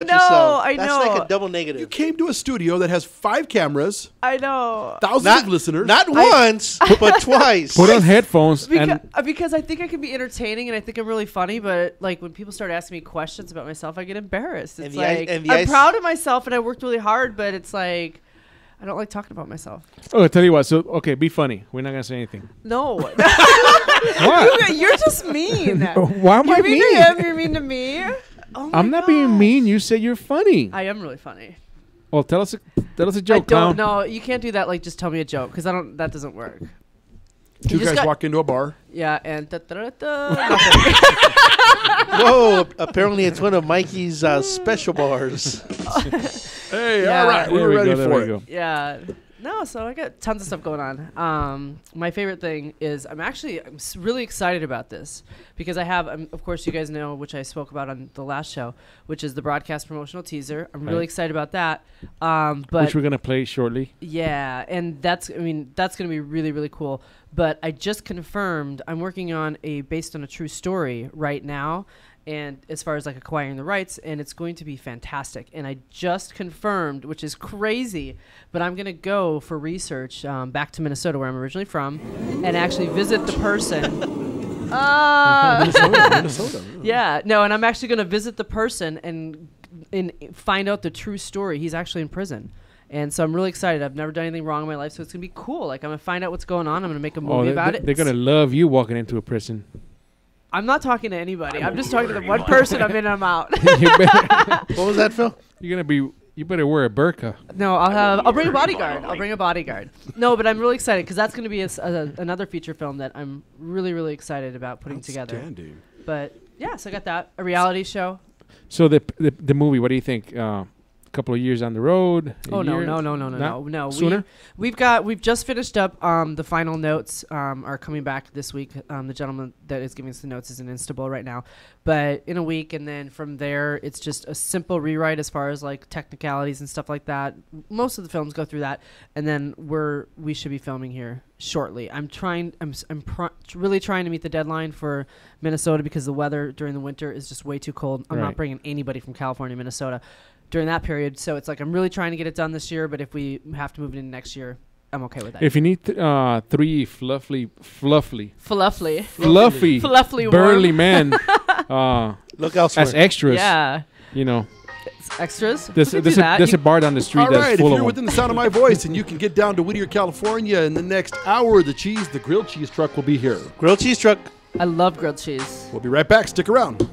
yourself. I know. That's like a double negative. You came to a studio that has 5 cameras, I know. thousands of listeners. Not once, but twice. Put on headphones and Because I think I can be entertaining and I think I'm really funny, but like when people start asking me questions about myself, I get embarrassed. It's I'm proud of myself and I worked really hard, but it's like I don't like talking about myself. oh, I'll tell you what. So okay, be funny. We're not gonna say anything. No. What? You're just mean. Why am I You're mean mean? to him, you're mean to me. Oh my I'm not being gosh. mean. You said you're funny. I am really funny. Well, tell us a I joke, don't clown. know. You can't do that. Like, just tell me a joke because that doesn't work. Two guys walk into a bar. Yeah, and Whoa! Apparently, it's one of Mikey's special bars. Hey, Yeah. all right, we're ready for it. Yeah. No, so I got tons of stuff going on. My favorite thing is I'm really excited about this because I have, of course, you guys know, which I spoke about on the last show, which is the broadcast promotional teaser. I'm really excited about that. But Which we're gonna play shortly. yeah, and that's going to be really, really cool. But I just confirmed I'm working on based on a true story right now. And as far as like acquiring the rights, and it's going to be fantastic. And I just confirmed, which is crazy, but I'm going to go for research back to Minnesota, where I'm originally from, and actually visit the person. Minnesota. Yeah, no, and I'm actually going to visit the person and find out the true story. He's actually in prison. And so I'm really excited. I've never done anything wrong in my life, so it's going to be cool. Like, I'm going to find out what's going on. I'm going to make a movie about it. They're gonna love you walking into a prison. I'm not talking to anybody. I'm just talking to the one person I'm in and I'm out. What was that, Phil? You better wear a burqa. No, I'll bring a bodyguard. No, but I'm really excited because that's going to be another feature film that I'm really, really excited about putting together. But yeah, so I got that. A reality show. So the movie, what do you think? Couple of years on the road? Oh no. Sooner? We've just finished up. The final notes are coming back this week. The gentleman that is giving us the notes is in Istanbul right now, but in a week, and then from there it's just a simple rewrite as far as like technicalities and stuff like that. Most of the films go through that, and then we should be filming here shortly. I'm really trying to meet the deadline for Minnesota because the weather during the winter is just way too cold. I'm not bringing anybody from California, Minnesota during that period. So it's like I'm really trying to get it done this year, but if we have to move it in next year, I'm okay with that. If you need 3 fluffy burly men look elsewhere as extras. Yeah. You know. It's extras. There's a bar down the street All that's right, full if of you're them. within the sound of my voice and you can get down to Whittier, California in the next hour, the grilled cheese truck will be here. Grilled cheese truck. I love grilled cheese. We'll be right back. Stick around.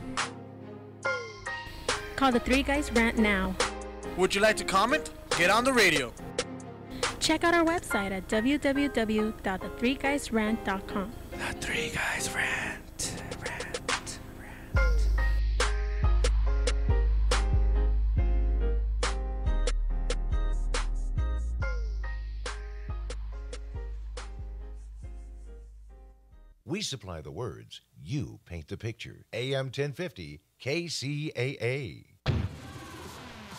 Call the Three Guys Rant now. Would you like to comment? Get on the radio. Check out our website at www.the3guysrant.com. The Three Guys Rant. We supply the words. You paint the picture. AM 1050 KCAA.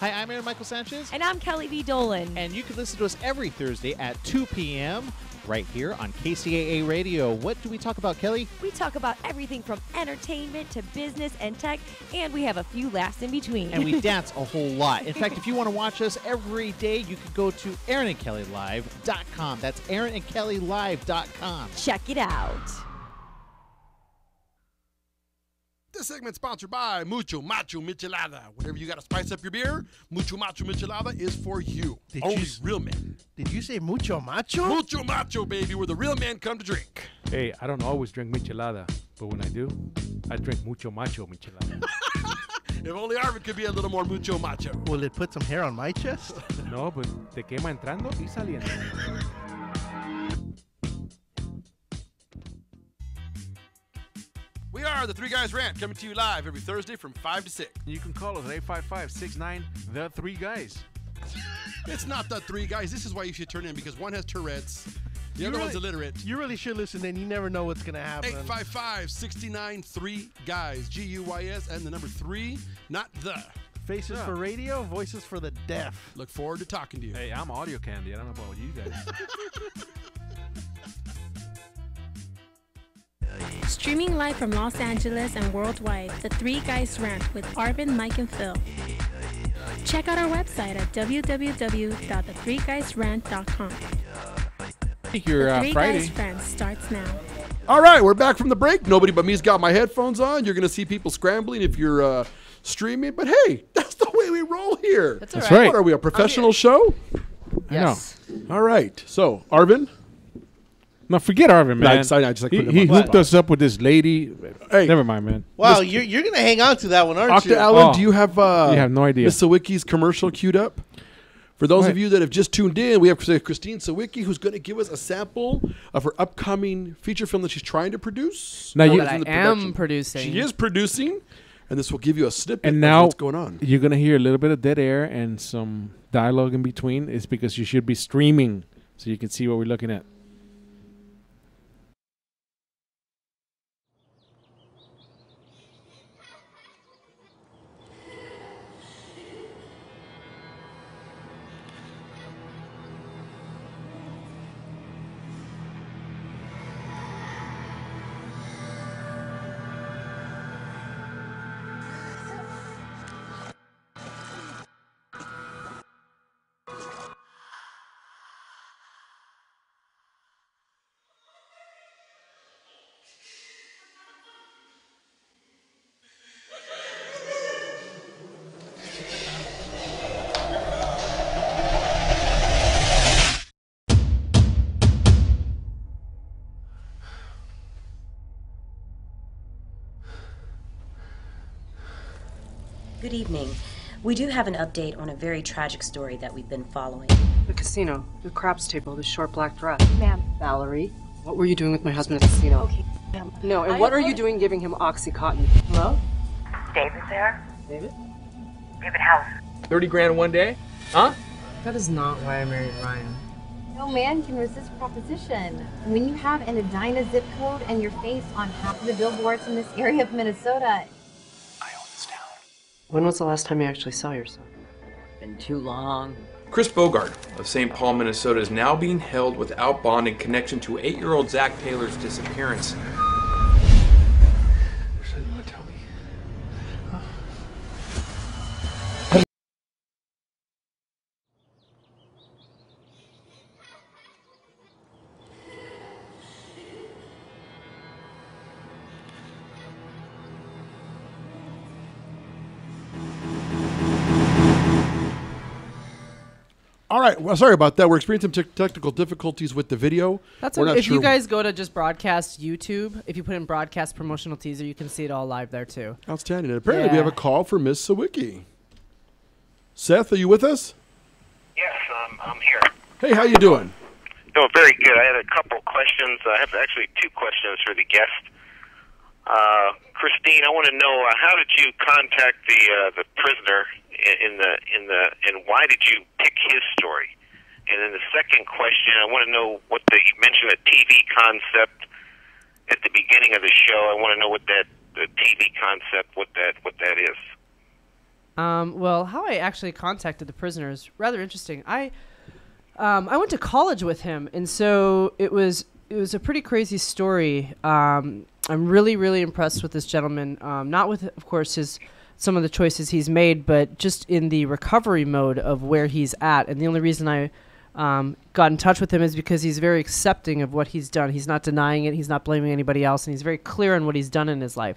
Hi, I'm Aaron Michael Sanchez. And I'm Kelly V. Dolan. And you can listen to us every Thursday at 2 p.m. right here on KCAA Radio. What do we talk about, Kelly? We talk about everything from entertainment to business and tech, and we have a few laughs in between. And we dance a whole lot. In fact, if you want to watch us every day, you can go to AaronandKellyLive.com. That's AaronandKellyLive.com. Check it out. This segment's sponsored by Mucho Macho Michelada. Whenever you got to spice up your beer, Mucho Macho Michelada is for you. Only real men. Did you say mucho macho? Mucho Macho, baby, where the real men come to drink. Hey, I don't always drink michelada, but when I do, I drink mucho macho michelada. If only Arvin could be a little more mucho macho. Will it put some hair on my chest? No, but te quema entrando y saliendo. We are the Three Guys Rant, coming to you live every Thursday from 5 to 6. You can call us at 855-69 The Three Guys. It's not the Three Guys. This is why you should turn in, because one has Tourette's, the other one's illiterate. You really should listen in. You never know what's going to happen. 855-69 3 Guys, G-U-Y-S, and the number 3, not the. Faces for radio, voices for the deaf. Look forward to talking to you. Hey, I'm audio candy. I don't know about you guys. Streaming live from Los Angeles and worldwide, the Three Guys Rant with Arvin, Mike, and Phil. Check out our website at www.the3guysrant.com. Your The Three Friday. Guys Rant starts now. All right, we're back from the break. Nobody but me's got my headphones on. You're going to see people scrambling if you're streaming. But hey, that's the way we roll here. That's That's all right. right. What are we, a professional show? Yes. All right. So, Arvin? No, forget Arvin, man. I just like he put him on the hooked spot. us up with this lady. Hey. Never mind, man. Wow, you're gonna hang on to that one, aren't Dr. you? Allen, Oh, do you have you have no idea. Miss Sawicki's commercial queued up? For those of Right. you that have just tuned in, we have Christine Sawicki, who's going to give us a sample of her upcoming feature film that she's trying to produce. Now you- That I am producing. She is producing, and this will give you a snippet And of now what's going on. you're gonna hear a little bit of dead air and some dialogue in between. It's because you should be streaming so you can see what we're looking at. Good evening. We do have an update on a very tragic story that we've been following. The casino, the craps table, the short black dress. Ma'am. Valerie, what were you doing with my husband at the casino? Okay, ma'am. No, and what are you doing giving him Oxycontin? Hello? David there? David? David House. 30 grand one day? Huh? That is not why I married Ryan. No man can resist proposition. When you have an Edina zip code and your face on half of the billboards in this area of Minnesota. When was the last time you actually saw your son? Been too long. Chris Bogart of St. Paul, Minnesota is now being held without bond in connection to 8-year-old Zach Taylor's disappearance. All right. Well, sorry about that. We're experiencing some technical difficulties with the video. That's We're okay. not If sure. you guys go to just broadcast YouTube, if you put in broadcast promotional teaser, you can see it all live there too. Outstanding. And apparently we have a Yeah. call for Miss Sawicki. Seth, are you with us? Yes, I'm here. Hey, how you doing? No, very good. I had a couple questions. I have actually two questions for the guest. Christine, I want to know how did you contact the prisoner and why did you pick his story? And then the second question, I want to know what you mentioned a TV concept at the beginning of the show. I want to know what the TV concept, what that is. Well, how I actually contacted the prisoner is rather interesting. I went to college with him, and so it was a pretty crazy story. I'm really, really impressed with this gentleman. Not with, of course, some of the choices he's made, but just in the recovery mode of where he's at. And the only reason I got in touch with him is because he's very accepting of what he's done. He's not denying it. He's not blaming anybody else, and he's very clear on what he's done in his life.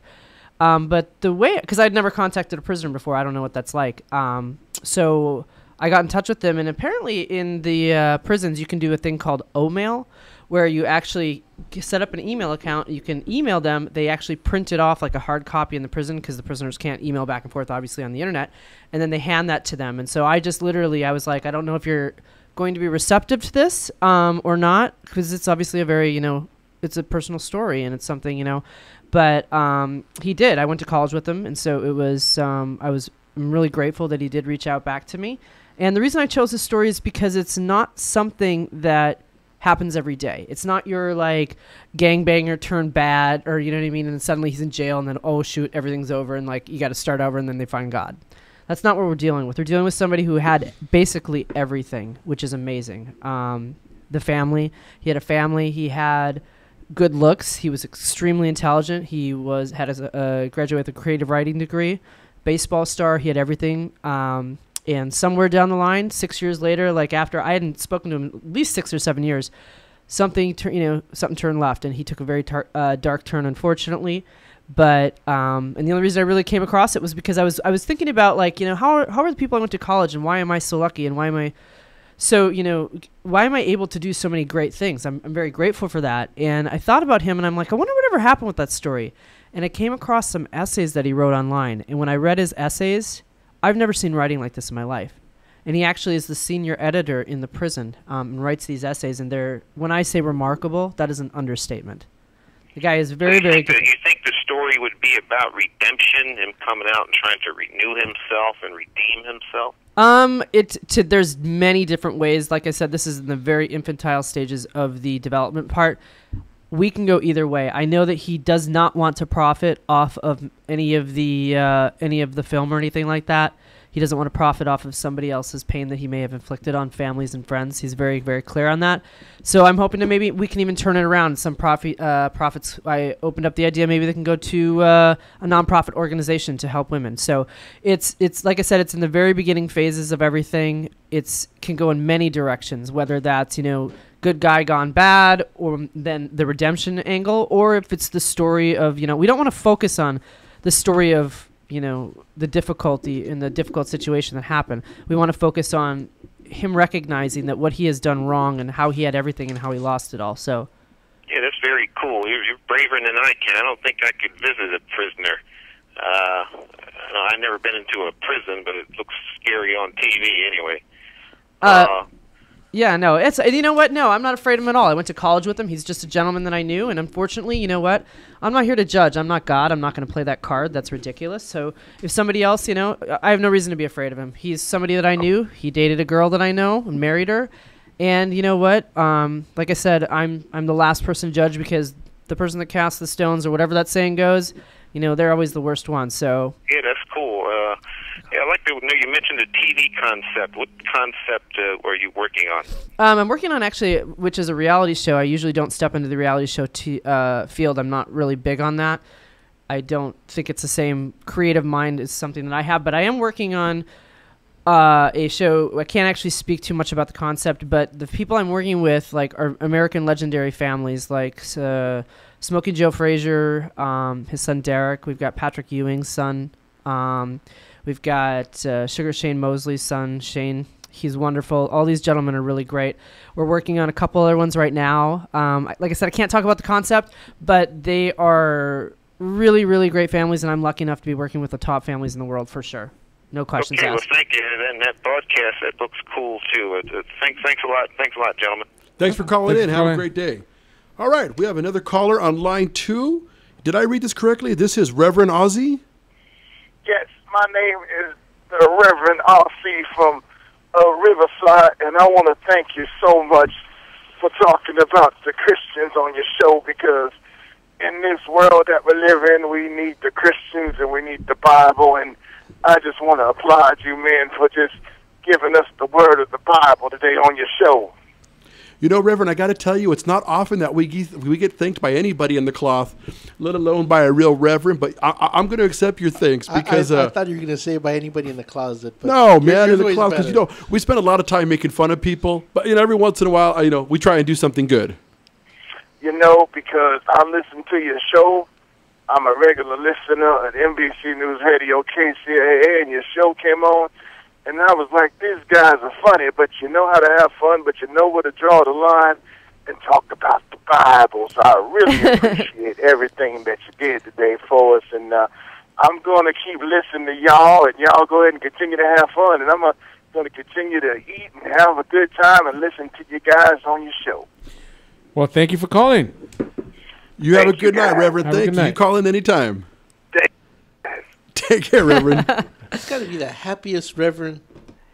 But the way, because I'd never contacted a prisoner before, I don't know what that's like. So I got in touch with them, and apparently in the prisons you can do a thing called O-mail, where you actually set up an email account. You can email them. They actually print it off like a hard copy in the prison because the prisoners can't email back and forth, obviously, on the internet. And then they hand that to them. And so I just literally, I was like, I don't know if you're going to be receptive to this or not, because it's obviously a very, it's a personal story and it's something, But he did. I went to college with him. And so it was, I'm really grateful that he did reach out back to me. And the reason I chose this story is because it's not something that happens every day. It's not your like gangbanger turned bad, or you know what I mean, and then suddenly he's in jail and then oh shoot, everything's over and like you got to start over and then they find God. That's not what we're dealing with. We're dealing with somebody who had basically everything, which is amazing. The family, he had a family, he had good looks, he was extremely intelligent, he had a graduate with a creative writing degree, baseball star, he had everything. And somewhere down the line, 6 years later, like after I hadn't spoken to him in at least 6 or 7 years, something turned left, and he took a very dark turn, unfortunately. But and the only reason I really came across it was because I was thinking about, like, how are the people I went to college, and why am I so lucky, and why am I so, why am I able to do so many great things? I'm very grateful for that. And I thought about him, and I'm like, I wonder whatever happened with that story. And I came across some essays that he wrote online. And when I read his essays, I've never seen writing like this in my life. And he actually is the senior editor in the prison, and writes these essays. And when I say remarkable, that is an understatement. The guy is very, very good. You think the story would be about redemption, him coming out and trying to renew himself and redeem himself? There's many different ways. Like I said, this is in the very infantile stages of the development part. We can go either way. I know that he does not want to profit off of any of the film or anything like that. He doesn't want to profit off of somebody else's pain that he may have inflicted on families and friends. He's very, very clear on that. So I'm hoping to maybe we can even turn it around. Some profits. I opened up the idea maybe they can go to a nonprofit organization to help women. So it's like I said, it's in the very beginning phases of everything. It can go in many directions, whether that's good guy gone bad, or then the redemption angle, or if it's the story of we don't want to focus on the story of the difficulty in the difficult situation that happened. We want to focus on him recognizing that what he has done wrong and how he had everything and how he lost it all. So, yeah, that's very cool. You're braver than I can. I don't think I could visit a prisoner. I've never been into a prison, but it looks scary on TV anyway. Yeah, no, it's you know what? No, I'm not afraid of him at all. I went to college with him. He's just a gentleman that I knew, and unfortunately, you know what? I'm not here to judge. I'm not God. I'm not going to play that card. That's ridiculous. So if somebody else, I have no reason to be afraid of him. He's somebody that I knew. He dated a girl that I know and married her. And you know what? Like I said, I'm the last person to judge, because the person that casts the stones, or whatever that saying goes, they're always the worst one. So yeah, that's cool. Yeah, I'd like to know, you mentioned the TV concept. What concept are you working on? I'm working on, actually, which is a reality show. I usually don't step into the reality show field. I'm not really big on that. I don't think it's the same creative mind as something that I have. But I am working on a show. I can't actually speak too much about the concept, but the people I'm working with, like, are American legendary families, like Smoking Joe Frazier, his son Derek. We've got Patrick Ewing's son. We've got Sugar Shane Mosley's son, Shane. He's wonderful. All these gentlemen are really great. We're working on a couple other ones right now. Like I said, I can't talk about the concept, but they are really, really great families, and I'm lucky enough to be working with the top families in the world for sure. No questions asked. Well, thank you. And that broadcast, that looks cool, too. Thanks a lot. Thanks a lot, gentlemen. Thanks for calling in. Have a great day. All right, we have another caller on line 2. Did I read this correctly? This is Reverend Ozzy? Yes, my name is the Reverend R.C. from Riverside, and I want to thank you so much for talking about the Christians on your show, because in this world that we live in, we need the Christians and we need the Bible, and I just want to applaud you, men, for just giving us the word of the Bible today on your show. Reverend, I got to tell you, it's not often that we get thanked by anybody in the cloth, let alone by a real reverend. But I'm going to accept your thanks, because I thought you were going to say by anybody in the closet. But no, man, in the closet, because we spend a lot of time making fun of people. But every once in a while, we try and do something good. Because I listen to your show. I'm a regular listener at NBC News Radio, KCAA, and your show came on. And I was like, these guys are funny, but you know how to have fun, but you know where to draw the line and talk about the Bible. So I really appreciate everything that you did today for us. And I'm going to keep listening to y'all, and y'all go ahead and continue to have fun. And I'm going to continue to eat and have a good time and listen to you guys on your show. Well, thank you for calling. You have a good night, Reverend. Thank you. You call in anytime. Take care, Reverend. He's got to be the happiest Reverend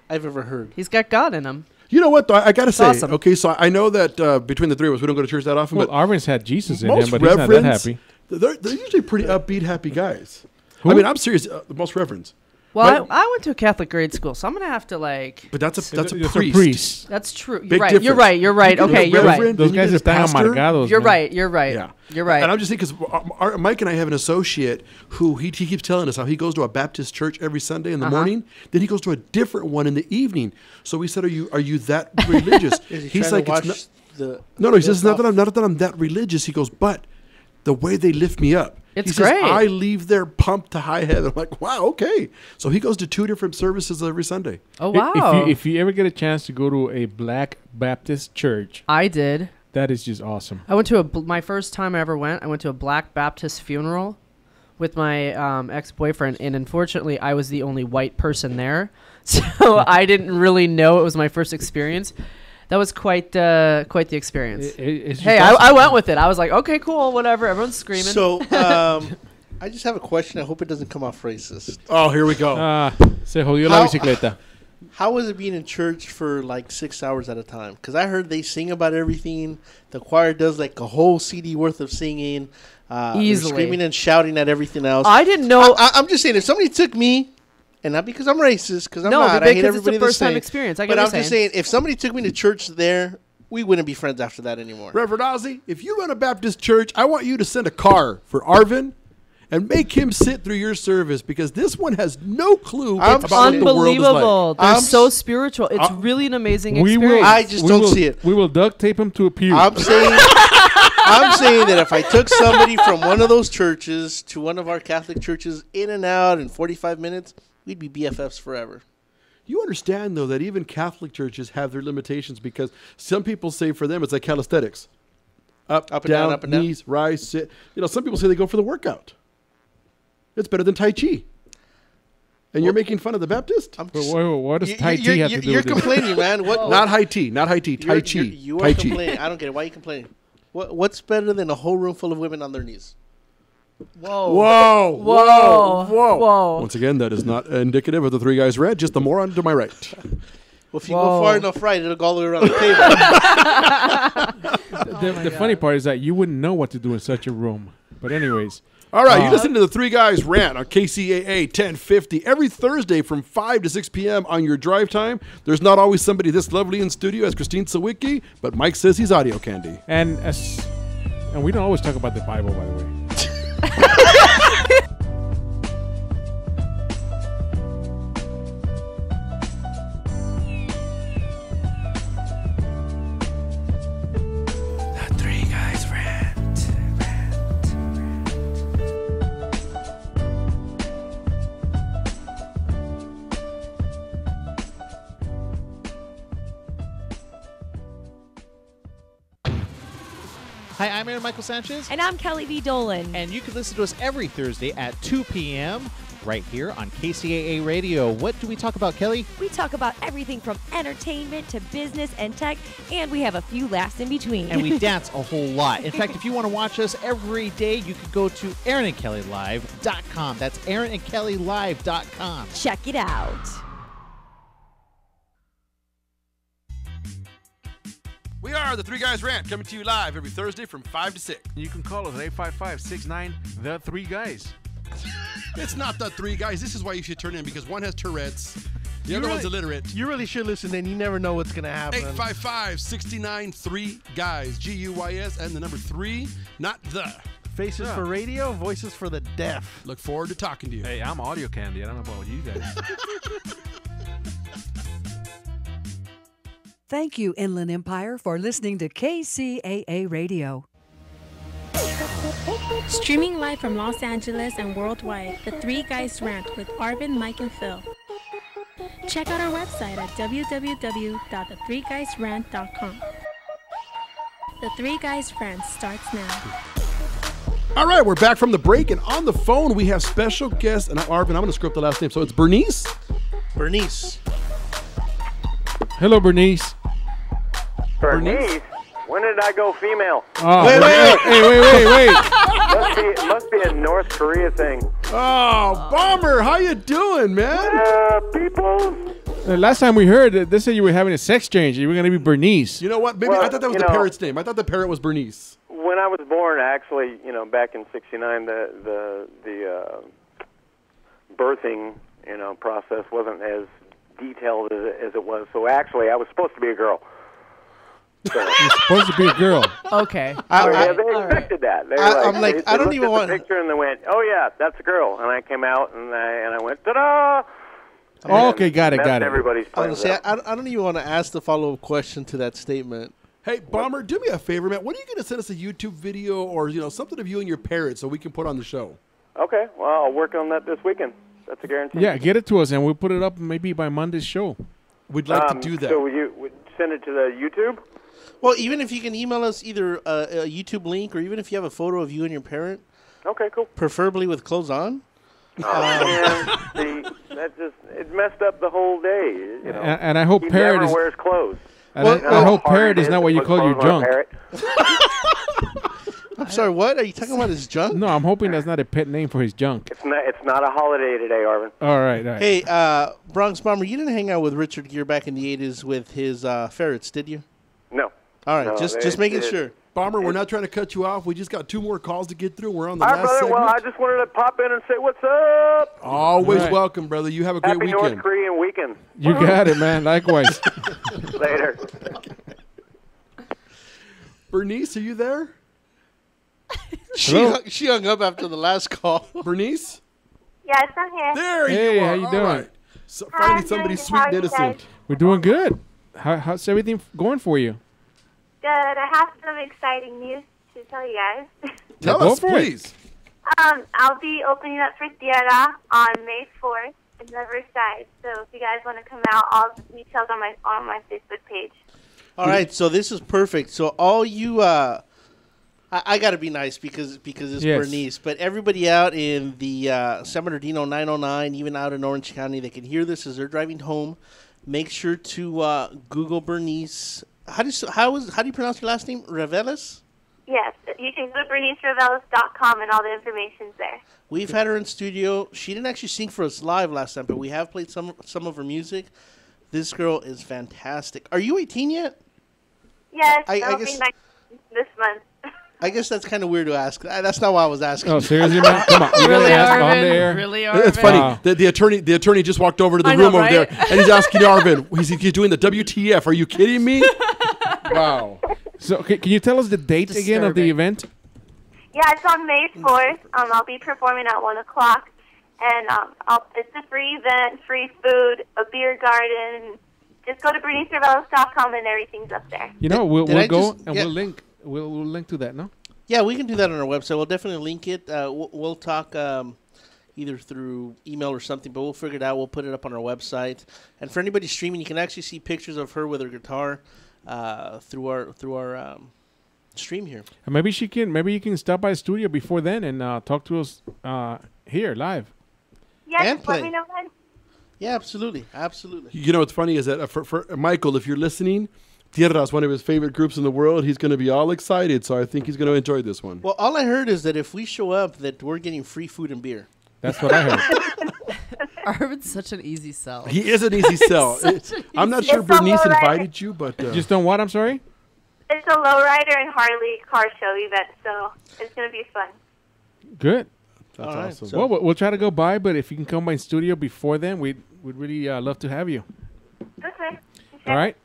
I've ever heard. He's got God in him. You know what, though? I got to say, awesome. Okay, so I know that between the three of us, we don't go to church that often. Well, but Arvin's had Jesus in him, but he's not that happy. They're usually pretty upbeat, happy guys. Who? I mean, I'm serious. Most reverends. Well, I went to a Catholic grade school, so I'm gonna have to like. But that's a It's priest. That's true. Big You're right. difference. You're right. You're right. Okay, you're right. Those guys are tan amargados. You're man. right. You're right. Yeah. You're right. And I'm just thinking, because Mike and I have an associate who he keeps telling us how he goes to a Baptist church every Sunday in the morning, then he goes to a different one in the evening. So we said, "Are you that religious?" He's like, it's not, no. He says, "Not that I'm that religious." He goes, "But the way they lift me up." It's he great. Says, I leave there pumped to high heaven. I'm like, wow, okay. So he goes to 2 different services every Sunday. Oh, wow. If you ever get a chance to go to a Black Baptist church. I did. That is just awesome. I went to my first time I ever went, I went to a Black Baptist funeral with my ex-boyfriend, and unfortunately, I was the only white person there. So I didn't really know it was my first experience. That was quite the experience. Hey, I went with it. I was like, okay, cool, whatever. Everyone's screaming. So, I just have a question. I hope it doesn't come off racist. Oh, here we go. Se jodió la bicicleta. How was it being in church for like 6 hours at a time? Because I heard they sing about everything. The choir does like a whole CD worth of singing. Easily. Screaming and shouting at everything else. I didn't know. I'm just saying, if somebody took me, and not because I'm racist, because I'm No, not. but I hate because it's everybody a first-time the same. experience. I get But what I'm you're just saying. saying, if somebody took me to church there, we wouldn't be friends after that anymore. Reverend Ozzy, if you run a Baptist church, I want you to send a car for Arvin and make him sit through your service, because this one has no clue about what the world is Unbelievable. like. They're so spiritual. It's really an amazing We experience. will, I just don't see it. We will duct tape him to a pew. I'm saying that if I took somebody from one of those churches to one of our Catholic churches in and out in 45 minutes, we'd be BFFs forever. You understand, though, that even Catholic churches have their limitations, because some people say for them it's like calisthenics. Up and down, up and down. knees, rise, sit. Some people say they go for the workout. It's better than Tai Chi. And you're making fun of the Baptist? What does Tai Chi have to do You're with it? complaining, man. What? Not high tea. Not high tea. Tai Chi. You Tai are Chi. complaining. I don't get it. Why are you complaining? What's better than a whole room full of women on their knees? Whoa. Whoa. Whoa. Whoa. Whoa. Once again, that is not indicative of the three guys red, just the moron to my right. Well, if you go far enough right, it'll go all the way around the table. The funny part is that you wouldn't know what to do in such a room. But anyways. All right, you listen to the Three Guys Rant on KCAA 1050 every Thursday from 5 to 6 p.m. on your drive time. There's not always somebody this lovely in studio as Christine Sawicki, but Mike says he's audio candy. And we don't always talk about the Bible, by the way. The Three Guys Rant. Hi, I'm Aaron Michael Sanchez. And I'm Kelly V. Dolan. And you can listen to us every Thursday at 2 p.m. right here on KCAA Radio. What do we talk about, Kelly? We talk about everything from entertainment to business and tech, and we have a few laughs in between. And we dance a whole lot. In fact, if you want to watch us every day, you can go to AaronandKellyLive.com. That's AaronandKellyLive.com. Check it out. We are the Three Guys Rant, coming to you live every Thursday from 5 to 6. You can call us at 855-69-THE3GUYS. It's not the Three Guys. This is why you should turn in, because one has Tourette's, the other one's illiterate. You really should listen, and you never know what's going to happen. 855-69-3-GUYS, G-U-Y-S, and the number 3, not the. Faces for radio, voices for the deaf. Look forward to talking to you. Hey, I'm audio candy. I don't know about you guys. Thank you, Inland Empire, for listening to KCAA Radio. Streaming live from Los Angeles and worldwide, The Three Guys Rant with Arvin, Mike, and Phil. Check out our website at www.the3guysrant.com. The Three Guys Rant starts now. All right, we're back from the break, and on the phone we have special guest, and Arvin, I'm going to screw up the last name, so it's Bernice. Bernice. Hello, Bernice. Bernice? When did I go female? Oh, wait. Must be a North Korea thing. Oh, Bomber, how you doing, man? People. Last time we heard, they said you were having a sex change. You were going to be Bernice. You know what? Maybe I thought that was the parrot's name. I thought the parrot was Bernice. When I was born, actually, back in '69, the birthing process wasn't as detailed as it was. So actually, I was supposed to be a girl. So, You're supposed to be a girl. Okay. they expected that. They were I'm like, they I don't looked even at want the picture and they went, "Oh yeah, that's a girl." And I came out and I went, "Ta-da!" Oh, okay, got it. Everybody's plans Honestly, out. I don't even want to ask the follow-up question to that statement. Hey, Bomber, do me a favor, man. When are you going to send us a YouTube video or something of you and your parrot so we can put on the show? Okay, well, I'll work on that this weekend. That's a guarantee. Yeah, get it to us, and we'll put it up maybe by Monday's show. We'd like to do that. So would send it to the YouTube? Well, even if you can email us either a YouTube link or even if you have a photo of you and your parent. Okay, cool. Preferably with clothes on. Oh, man, see, it messed up the whole day. And I hope he parrot never is. wears clothes. And I hope parrot is not what you call your junk. I'm sorry, what? Are you talking about his junk? No, I'm hoping that's not a pet name for his junk. It's not a holiday today, Arvin. All right. Hey, Bronx Bomber, you didn't hang out with Richard Gere back in the 80s with his ferrets, did you? No. All right, No, just making sure. Bomber, we're not trying to cut you off. We just got 2 more calls to get through. We're on the All right, last brother. segment. Well, I just wanted to pop in and say what's up. Always welcome, brother. You have a great Happy weekend. North Korean weekend. You got it, man. Likewise. Later. Bernice, are you there? She hung up after the last call. Bernice? Yes, I'm here. There you Hey, are. how you All doing? right. So finally, somebody sweet and innocent. We're doing good. How's everything going for you? Good. I have some exciting news to tell you guys. Tell Go us, for it. please. I'll be opening up for Tierra on May 4th in Riverside. So if you guys want to come out, all the details on my Facebook page. All right, so this is perfect. So all you, I got to be nice because it's Bernice, but everybody out in the San Bernardino 909, even out in Orange County, they can hear this as they're driving home. Make sure to Google Bernice. How do you pronounce your last name? Reveles? Yes, you can go to BerniceReveles.com and all the information's there. We've had her in studio. She didn't actually sing for us live last time, but we have played some of her music. This girl is fantastic. Are you 18 yet? Yes, I I'll guess- be 19 this month. I guess that's kind of weird to ask. That's not why I was asking. Oh, seriously, man? Come on. You Really, gotta ask on Arvin? the air. Really, It's Arvin? funny. Wow. The attorney just walked over to the I room know, over there, right? and he's asking Arvin. He's doing the WTF. Are you kidding me? Wow. So, can you tell us the date again of the Disturbing. event? Yeah, it's on May 4th. I'll be performing at 1 o'clock. And it's a free event, free food, a beer garden. Just go to BerniceReveles.com and everything's up there. You know, we'll I go just- and yeah. we'll link. We'll link to that, no? Yeah, we can do that on our website. We'll definitely link it. We'll talk either through email or something, but we'll figure it out. We'll put it up on our website. And for anybody streaming, you can actually see pictures of her with her guitar through our stream here. And maybe you can stop by the studio before then and talk to us here live. Yeah, And just let play. me know when. Yeah, absolutely. You know what's funny is that for Michael, if you're listening, Tierra is one of his favorite groups in the world. He's going to be all excited, so I think he's going to enjoy this one. Well, all I heard is that if we show up, that we're getting free food and beer. That's what I heard. Arvin's such an easy sell. He is an easy sell. I'm not sure It's a Bernice lowrider. invited you, but Just don't what? I'm sorry? It's a lowrider and Harley car show event, so it's going to be fun. Good. that's All right, awesome. so- Well, we'll try to go by, but if you can come by studio before then, we'd really love to have you. Okay. All right?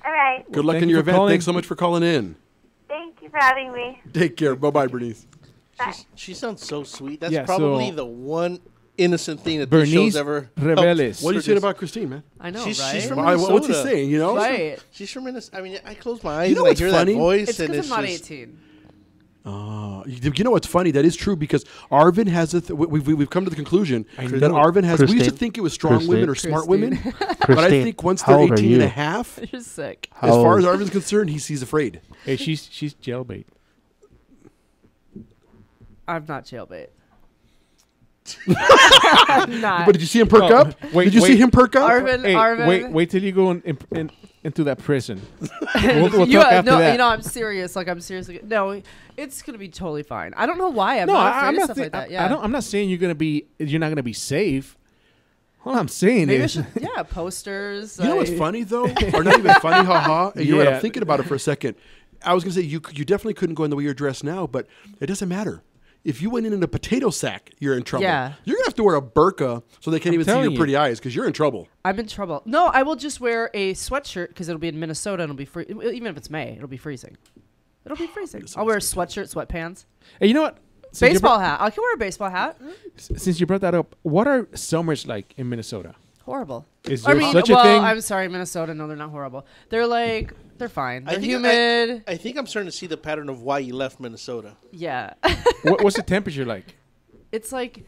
All right. Good luck Thank in you your for event. calling. Thanks so much for calling in. Thank you for having me. Take care. Bye-bye, Bernice. Bye. She sounds so sweet. That's Yeah, probably so- the one innocent thing that this Bernice show's ever helped Reveles. What are you saying about Christine, man? I know, She's right? from Why- Minnesota. what's he saying, you know? Right. She's from Minnesota. I mean, I close my eyes You know and I what's hear funny? that voice, It's and because it's I'm not just 18. You know what's funny? That is true because Arvin has we've come to the conclusion that Arvin has. We used to Christine. think it was strong women or smart women, but I Christine, think once how they're old are 18 and a you? half, You're sick. as far as Arvin's concerned, he's afraid. Hey, she's jailbait. I'm not jailbait. I'm not. But did you see him perk Oh, up? Did you see him perk up? Arvin. Wait till you go into that prison. we'll talk You, after no, that. you know, I'm serious. Like, I'm seriously. No, it's gonna be totally fine. I don't know why. I'm no, not afraid I'm of not. stuff like that. Yeah. I'm not saying you're not gonna be safe. All I'm saying Maybe I is, should, yeah, posters. You know what's like- funny though, or not even funny, haha. You know what? Yeah. I'm thinking about it for a second. I was gonna say you definitely couldn't go in the way you're dressed now, but it doesn't matter. if you went in a potato sack, you're in trouble. Yeah. You're going to have to wear a burqa so they can't even see your telling pretty eyes because you're in trouble. I'm in trouble. No, I will just wear a sweatshirt because it'll be in Minnesota and it'll be free. Even if it's May, it'll be freezing. It'll be freezing. I'll wear a sweatshirt, sweatpants. Hey, you know what? Baseball hat. I can wear a baseball hat. Since you brought that up, what are summers like in Minnesota? Horrible. Is there such a thing? I'm sorry, Minnesota. No, they're not horrible. They're fine. They're humid. I think I'm starting to see the pattern of why you left Minnesota. Yeah. What's the temperature like? It's like,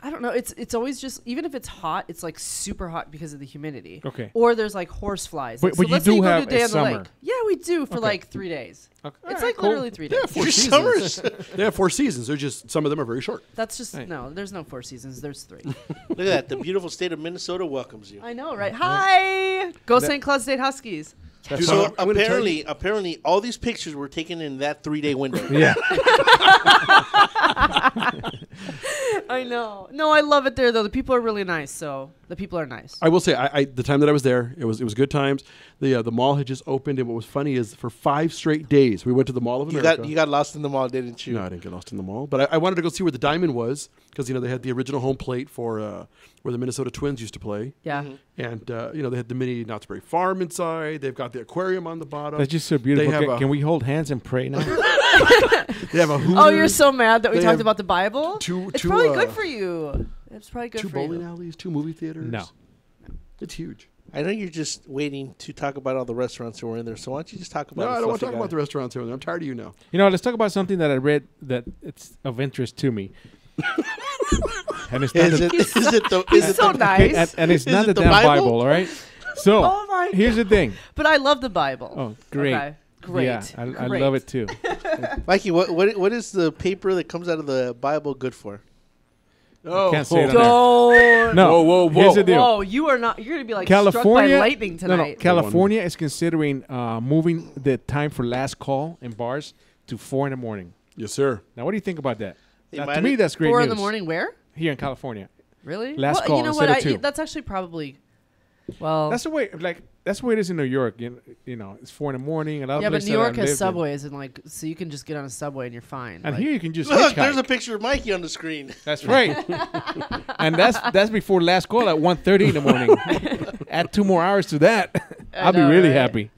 I don't know. It's always just, even if it's hot, it's like super hot because of the humidity. Okay. Or there's like horse flies. But you let's do say you go have to a day a on the lake. summer. Yeah, we do for like 3 days. Okay. It's All like right, cool. literally 3 days. Yeah, 4 Your seasons. summers. They have 4 seasons. They're just, some of them are very short. That's just, no, there's no 4 seasons. There's 3. Look at that. The beautiful state of Minnesota welcomes you. I know, right? Hi! Go St. Cloud State Huskies. Dude, So apparently, all these pictures were taken in that 3-day window. Yeah. I know. No, I love it there though. The people are really nice. So the people are nice. I will say, I the time that I was there, it was good times. The mall had just opened, and what was funny is for 5 straight days we went to the Mall of America. You got lost in the mall, didn't you? No, I didn't get lost in the mall, but I wanted to go see where the Diamond was because they had the original home plate for where the Minnesota Twins used to play. Yeah. And they had the mini Knott's Berry Farm inside. They've got the aquarium on the bottom. That's just so beautiful. Can we hold hands and pray now? They have a Hooters. Oh, you're so mad that we They talked have about the Bible? It's probably good for you. It's probably good 2 for you. bowling alleys, 2 movie theaters. No. It's huge. I know you're just waiting to talk about all the restaurants that were in there. So why don't you just talk about? No, I don't want to talk about the restaurants here. I'm tired of you now. Let's talk about something that I read that it's of interest to me. And it's Is it so nice. And it's Is not it the the damn Bible? Bible, all right? So Oh my here's the thing. But I love the Bible. Oh, great. Okay. Great. Yeah, I Great. love it too. Mikey, what is the paper that comes out of the Bible good for? Oh, Can't say it on Don't. No, whoa. Here's the deal. Whoa, you are not. You're gonna be like California, struck by lightning No, tonight. California is considering moving the time for last call in bars to 4 a.m. Yes, sir. Now, what do you think about that? They Now, might to me, have- that's great 4 news. in the morning. Where? Here in California. Really? Last well, call You know instead what? of 2. That's actually probably. Well. That's the way. That's the way it is in New York. It's 4 a.m. A lot of Yeah, but places New York that I has lived in. subways and so you can just get on a subway and you're fine. And Like- here you can just Look, hitchhike. there's a picture of Mikey on the screen. That's right. And that's before last call at 1:30 in the morning. Add 2 more hours to that. I'll be know, really right? happy.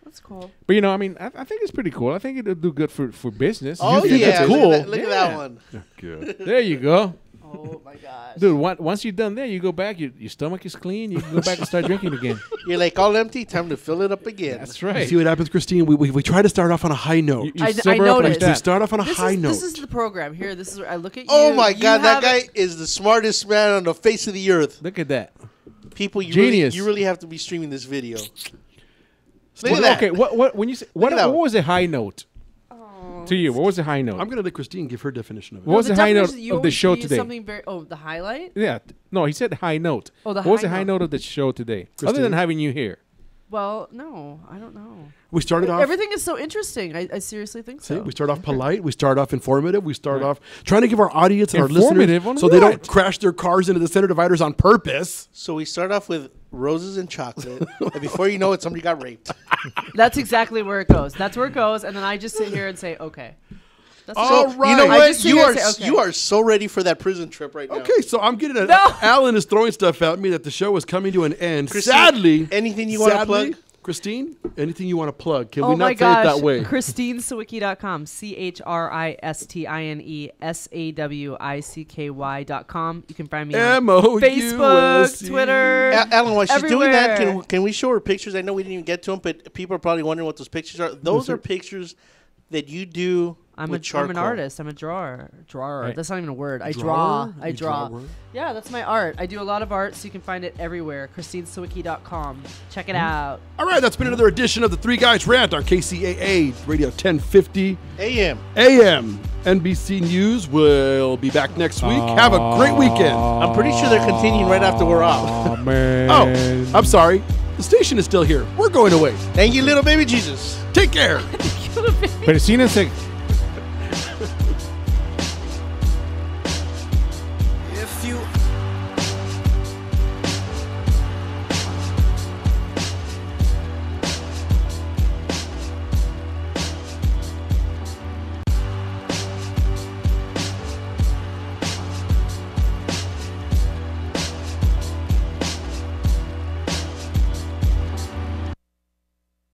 That's cool. But I think it's pretty cool. I think it'll do good for business. Oh You think yeah, that's cool. Look at that one. Good. There you go. Oh my gosh. Dude, once you're done there, you go back. Your stomach is clean. You can go back and start drinking again. You're like all empty. Time to fill it up again. That's You right. see what happens, Christine? We try to start off on a high note. You I sober up like noticed. We that. start off on a high note. This is the program here. This is where I look at you. Oh my You God, that have guy it- is the smartest man on the face of the earth. Look at that. People, you Genius. really have to be streaming this video. Look Well, at that. okay, what when you say, what at that what one. was a high note to you? What was a high note? I'm going to let Christine give her definition of it. What was the high note definition- you of the always show use today? Something very. Oh, the highlight. Yeah. No, he said high note. Oh, the what was high the high note. note of the show today? Other Christine? than having you here. Well, no, I don't know. We started off. Everything is so interesting. I seriously think See, so. we start off polite. We start off informative. We start off trying to give our audience and our Informative on listeners so they don't what? crash their cars into the center dividers on purpose. So we start off with roses and chocolate, and before you know it, somebody got raped. That's exactly where it goes. That's where it goes, and then I just sit here and say, okay. That's All just- right. You know I what? just sit You here are and say, okay. you are so ready for that prison trip right now. Okay, so I'm getting it. No. Alan is throwing stuff at me that the show is coming to an end. Christine, Sadly, anything you wanna sadly, plug? Christine, anything you want to plug? Can Oh we my not say gosh. it that way? ChristineSawicki.com. ChristineSawicki.com. You can find me on M-O-U-S-E. Facebook, Twitter. Alan, while she's doing that, everywhere. can we show her pictures? I know we didn't even get to them, but people are probably wondering what those pictures are. Those are pictures that you do I'm with an charcoal. artist. I'm a drawer. Right. That's not even a word. I Drawer? draw. I You draw. draw? Yeah, that's my art. I do a lot of art, so you can find it everywhere. ChristineSawicki.com. Check it out. All right, that's been another edition of the Three Guys Rant on KCAA Radio 1050 AM. NBC News will be back next week. Have a great weekend. I'm pretty sure they're continuing right after we're off. Oh, man. Oh, I'm sorry. The station is still here. We're going away. Thank you, little baby Jesus. Take care. Persínense